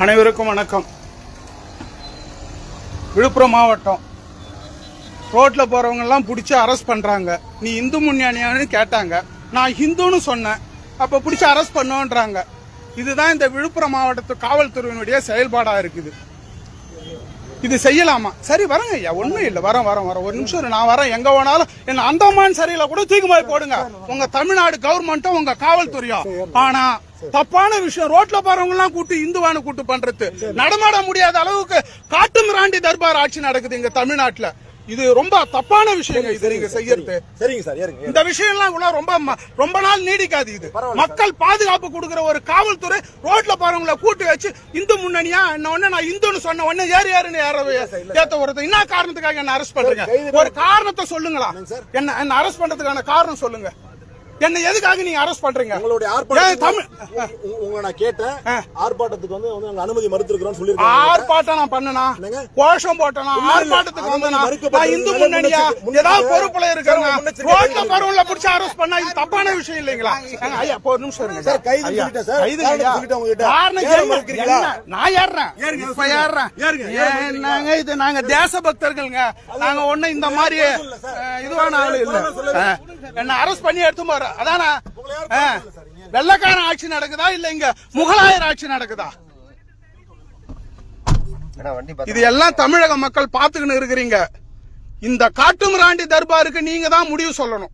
அனைவருக்கும் வணக்கம். விழுப்புரம் மாவட்டம் ரோட்ல போறவங்க எல்லாம் பிடிச்சி அரெஸ்ட் பண்றாங்க. நீ இந்து முன்னணியான்னு கேட்டாங்க, நான் ஹிந்துன்னு சொன்னேன். அப்ப பிடிச்சி அரெஸ்ட் பண்ணுன்றாங்க. இதுதான் இந்த விழுப்புரம் மாவட்டத்து காவல்துறையினுடைய செயல்பாடா இருக்குது. இது செய்யலாமா? சரி வரங்க ஐயா, ஒண்ணும் இல்ல, வரேன் ஒரு நிமிஷம் நான் வரேன். எங்க வேணாலும் என்ன அந்தமான் சரியில கூட தூக்கி போய் போடுங்க, உங்க தமிழ்நாடு கவர்மெண்ட்டும் உங்க காவல்துறையும். ஆனா தப்பான விஷயம், ரோட்ல போறவங்க எல்லாம் கூட்டு இந்துவானு கூட்டு பண்றது, நடமாட முடியாத அளவுக்கு காட்டு மிராண்டி தர்பார் ஆட்சி நடக்குது இங்க தமிழ்நாட்டுல. இது ரொம்ப தப்பான விஷயம். இது நீங்க செய்யறது சரிங்க சார். இந்த விஷயம் எல்லாம் கூட ரொம்ப நாள் நீடிக்காது. இது மக்கள் பாதுகாப்பு கொடுக்கிற ஒரு காவல்துறை ரோட்ல போறவங்களை கூட்டு வச்சு இந்து முன்னணியா என்ன ஒண்ணு நான் இந்துன்னு சொன்ன உடனே ஏறுன்னு ஏத்த வருது. என்ன காரணத்துக்காக என்ன அரெஸ்ட் பண்றீங்க? ஒரு காரணத்தை சொல்லுங்களா. என்ன அரெஸ்ட் பண்றதுக்கான காரணம் சொல்லுங்க. என்ன எதுக்காக நீங்க அரெஸ்ட் பண்றீங்க? உங்களுடைய உங்களை நான் கேட்டேன், ஆர்ப்பாட்டத்துக்கு வந்து அனுமதி மறுத்திருக்கிறோம் சொல்லி. ஆர்ப்பாட்டம் நான் பண்ணனா, கோஷம் போட்டனா, ஆர்ப்பாட்டத்துக்கு வந்தனா, நான் இந்து முன்னணியா ஏதாவது பொறுப்புல இருக்கிறேன். ரோட்ல பரவல பிடிச்சி அரெஸ்ட் பண்ணா இது தப்பான விஷயம் இல்லைங்களா? ஐயா ஒரு நிமிஷம் இருங்க சார். கைது சொல்லிட்டேன் சார். நான் ஏறுறேன், இப்ப ஏறுறேன். நாங்க இது நாங்க தேசபக்தர்கள்ங்க. நாங்க ஒண்ணு இந்த மாதிரி இதுவான ஆளு இல்ல. என்ன அரெஸ்ட் பண்ணி எடுத்து போற அதான வெள்ளக்காரன் ஆட்சி நடக்குதா இல்ல இங்க முகலாயர் ஆட்சி நடக்குதா? இது எல்லாம் தமிழக மக்கள் பாத்துக்கிட்டு இருக்கிறீங்க. இந்த காட்டுமிராண்டி தர்பாருக்கு நீங்க தான் முடிவு சொல்லணும்.